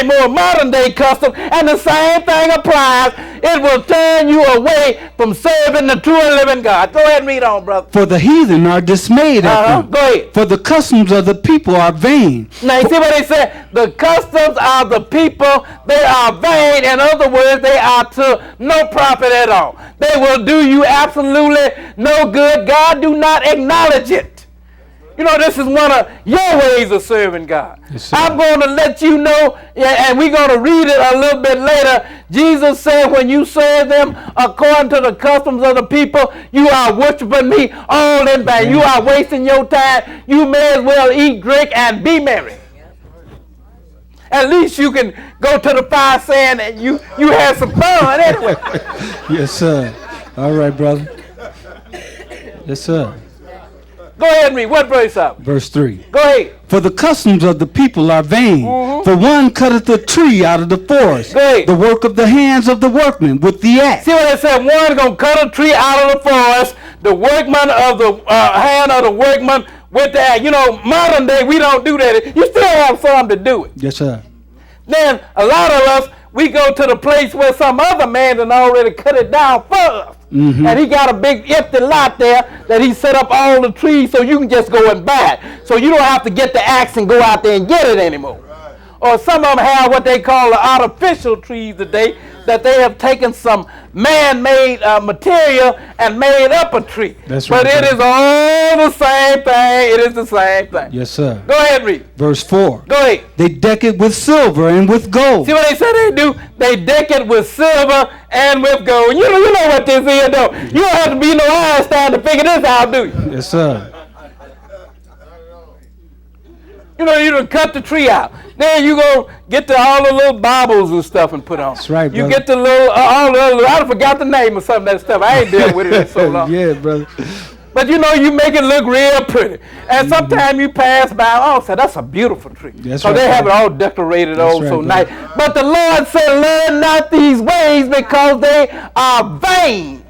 a more modern day custom, and the same thing applies. It will turn you away from serving the true and living God. Go ahead and read on, brother. For the heathen are dismayed at them. Go ahead. For the customs of the people are vain. Now, you see what they said? The customs of the people, they are vain. In other words, they are to no profit at all. They will do you absolutely no good. God do not acknowledge it. You know, this is one of your ways of serving God. Yes, I'm going to let you know, and we're going to read it a little bit later. Jesus said, when you serve them according to the customs of the people, you are worshiping me all in vain. You are wasting your time. You may as well eat, drink, and be merry. At least you can go to the fire saying that you had some fun anyway. Yes, sir. All right, brother. Yes, sir. Go ahead and read. What verse up? Verse 3. Go ahead. For the customs of the people are vain. For one cutteth a tree out of the forest, Go ahead. the work of the hands of the workman with the axe. See what it said? One going to cut a tree out of the forest, the workman of the hand of the workman with the axe. You know, modern day, we don't do that. You still have some to do it. Yes, sir. Then a lot of us, we go to the place where some other man done already cut it down for us. And he got a big empty lot there that he set up all the trees so you can just go and buy it. So you don't have to get the axe and go out there and get it anymore. Or some of them have what they call the artificial trees today, that they have taken some man-made material and made up a tree. That's right. But it is all the same thing. It is the same thing. Yes, sir. Go ahead, read. Verse 4. Go ahead. They deck it with silver and with gold. See what they say they do? They deck it with silver and with gold. You know what this is, though. You don't have to be no Einstein to figure this out, do you? Yes, sir. You know, you done cut the tree out. Then you go get all the little baubles and stuff and put on. That's right, brother. You get the little, all the other, I forgot the name of some of that stuff. I ain't dealt with it in so long. Yeah, brother. But you know, you make it look real pretty. And sometimes you pass by, oh, say, that's a beautiful tree. That's so right, they have it brother. all decorated, That's oh, right, so brother. nice. But the Lord said, learn not these ways because they are vain.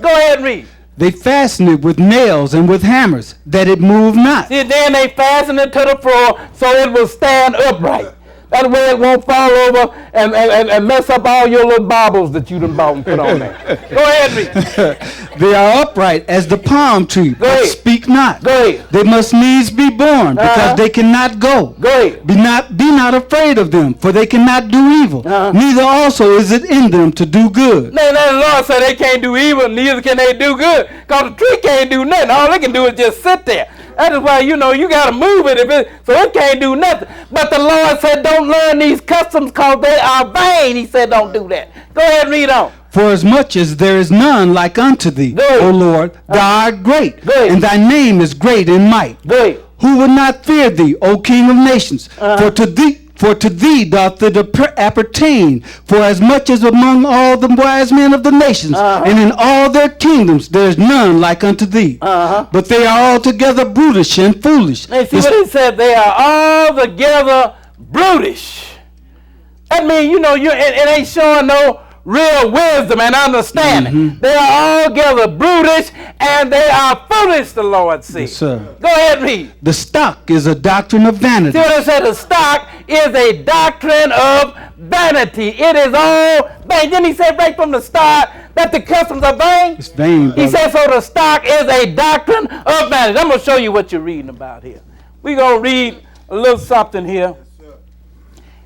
Go ahead and read. They fasten it with nails and with hammers, that it move not. See, then they fasten it to the floor so it will stand upright. That way it won't fall over and mess up all your little baubles that you done bought and put on there. Go ahead, read. They are upright as the palm tree, but ahead. speak not. Go ahead. They must needs be born, because they cannot go. Go ahead. Be not afraid of them, for they cannot do evil. Neither also is it in them to do good. Now the Lord said they can't do evil, neither can they do good. Because the tree can't do nothing. All they can do is just sit there. That is why, you know, you got to move it, so it can't do nothing. But the Lord said, don't learn these customs because they are vain. He said, don't do that. Go ahead and read on. For as much as there is none like unto thee, O Lord, thou art great, and thy name is great in might. Go ahead. Who would not fear thee, O King of nations? For to thee doth it appertain. For as much as among all the wise men of the nations, and in all their kingdoms, there is none like unto thee. But they are altogether brutish and foolish. And see what he said? They are altogether brutish. That means, you know, it ain't showing no real wisdom and understanding. They are altogether brutish and they are foolish, the Lord said. Yes, sir. Go ahead and read. The stock is a doctrine of vanity. See what it said? The stock is a doctrine of vanity. It is all vain. Didn't he say right from the start that the customs are vain? It's vain, brother. He said, so the stock is a doctrine of vanity. I'm going to show you what you're reading about here. We're going to read a little something here.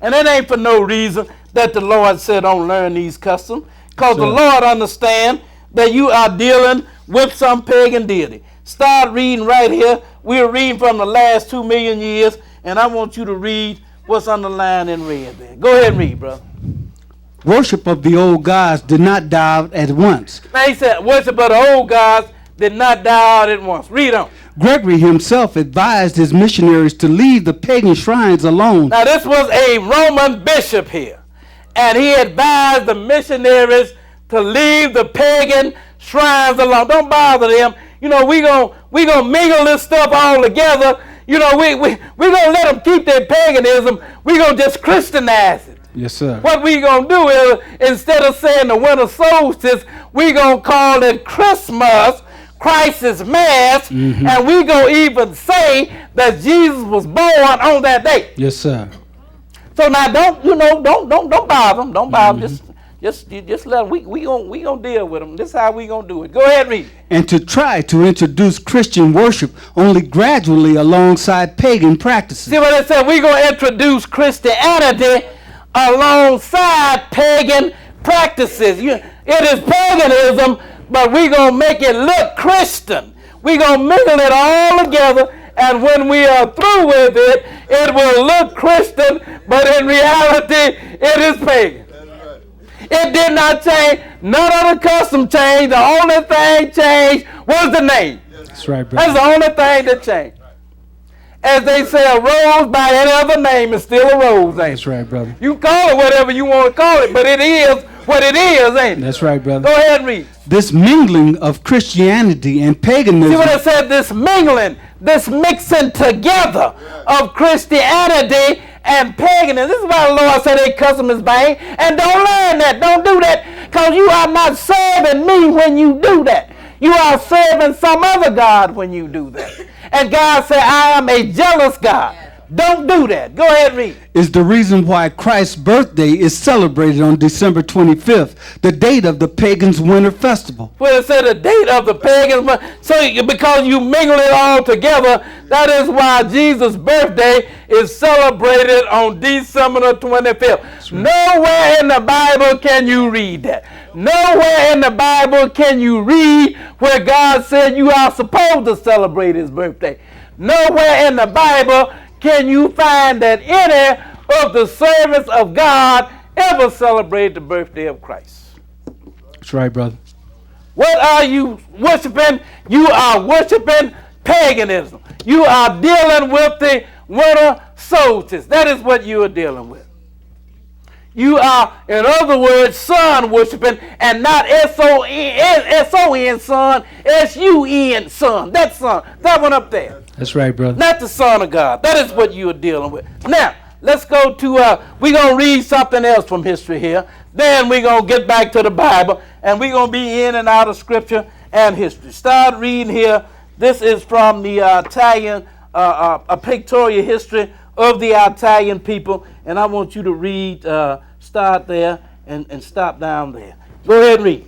And it ain't for no reason that the Lord said don't learn these customs. Because the Lord understands that you are dealing with some pagan deity. Start reading right here. We're reading from the last 2 million years. And I want you to read what's underlined in red there. Go ahead and read, brother. Worship of the old gods did not die out at once. Now he said, worship of the old gods did not die out at once. Read on. Gregory himself advised his missionaries to leave the pagan shrines alone. Now this was a Roman bishop here. And he advised the missionaries to leave the pagan shrines alone. Don't bother them. You know, we gonna mingle this stuff all together. You know, we gonna let them keep their paganism. We gonna just Christianize it. Yes, sir. What we gonna do is, instead of saying the winter solstice, we gonna call it Christmas, Christ's Mass, and we gonna even say that Jesus was born on that day. Yes, sir. So now don't bother them. Don't bother them. Just let them. We gonna deal with them. This is how we gonna do it. Go ahead, read. And to try to introduce Christian worship only gradually alongside pagan practices. See what it said? We're gonna introduce Christianity alongside pagan practices. It is paganism, but we're going to make it look Christian. We're going to mingle it all together, and when we are through with it, it will look Christian, but in reality, it is pagan. It did not change. None of the custom changed. The only thing changed was the name. That's right, brother. That's the only thing that changed. As they say, a rose by any other name is still a rose, ain't it? That's right, brother. You call it whatever you want to call it, but it is what it is, ain't it? That's right, brother. Go ahead and read. This mingling of Christianity and paganism. See what it said? This mingling, this mixing together of Christianity and paganism. This is why the Lord said they custom is vain. And don't learn that. Don't do that, because you are not serving me when you do that. You are serving some other God when you do that. And God said, I am a jealous God. Don't do that. Go ahead and read. Is the reason why Christ's birthday is celebrated on December 25th, the date of the pagans' winter festival. Well, it said the date of the pagans. So because you mingle it all together, that is why Jesus' birthday is celebrated on December the 25th. Right. Nowhere in the Bible can you read that. Nowhere in the Bible can you read where God said you are supposed to celebrate his birthday. Nowhere in the Bible can you find that any of the servants of God ever celebrate the birthday of Christ. That's right, brother. What are you worshiping? You are worshiping paganism. You are dealing with the winter solstice. That is what you are dealing with. You are, in other words, sun worshiping, and not S-O-N, son, S-U-N, son. That son, that one up there. That's right, brother. Not the Son of God. That is what you are dealing with. Now, let's go to, we're going to read something else from history here. Then we're going to get back to the Bible, and we're going to be in and out of Scripture and history. Start reading here. This is from the Italian, a pictorial history of the Italian people, and I want you to read, start there and stop down there. Go ahead and read.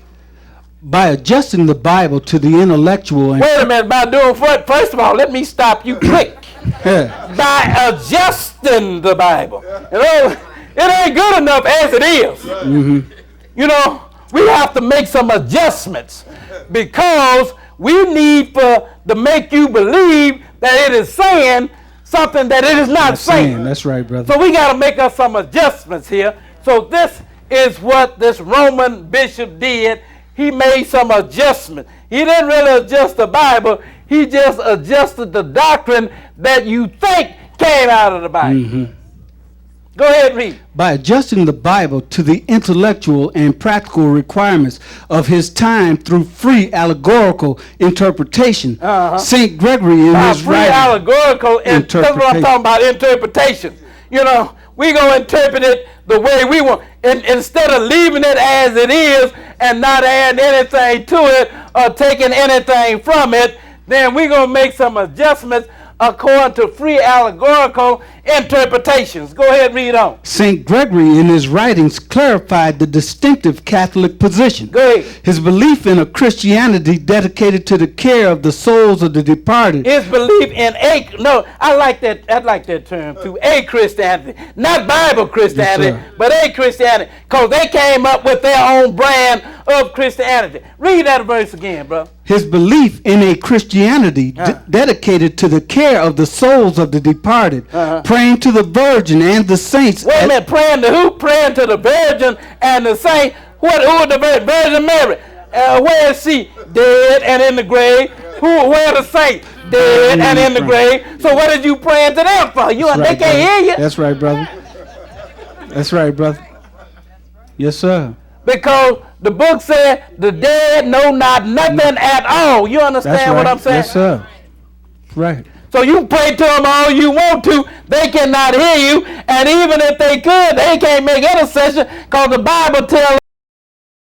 By adjusting the Bible to the intellectual and... Wait a minute, by doing what? First of all, let me stop you quick. By adjusting the Bible. You know, it ain't good enough as it is. Mm-hmm. You know, we have to make some adjustments because we need to make you believe that it is saying something that it is not saying. That's right, brother. So we got to make us some adjustments here. So this is what this Roman bishop did. He made some adjustment. He didn't really adjust the Bible. He just adjusted the doctrine that you think came out of the Bible. Mm-hmm. Go ahead and read. By adjusting the Bible to the intellectual and practical requirements of his time through free allegorical interpretation, St. Gregory in his free writing... allegorical interpretation. That's what I'm talking about, interpretation. You know, we're going to interpret it the way we want. And instead of leaving it as it is and not adding anything to it or taking anything from it, then we're going to make some adjustments according to free allegorical interpretations. Go ahead and read on. St. Gregory in his writings clarified the distinctive Catholic position. Go ahead. His belief in a Christianity dedicated to the care of the souls of the departed. His belief in I like that term too, a Christianity. Not Bible Christianity, yes, but a Christianity. Because they came up with their own brand of Christianity. Read that verse again, bro. His belief in a Christianity dedicated to the care of the souls of the departed, praying to the Virgin and the saints. Wait a minute, praying to who? Praying to the Virgin and the saints. Who are the Virgin Mary? Where is she? Dead and in the grave. Where are the saints? Dead and in the grave. So what are you praying to them for? They can't hear you. That's right, brother. That's right, brother. Yes, sir. Because the book said the dead know not nothing at all. You understand what I'm saying? Yes, sir. Right. So you pray to them all you want to. They cannot hear you. And even if they could, they can't make intercession because the Bible tells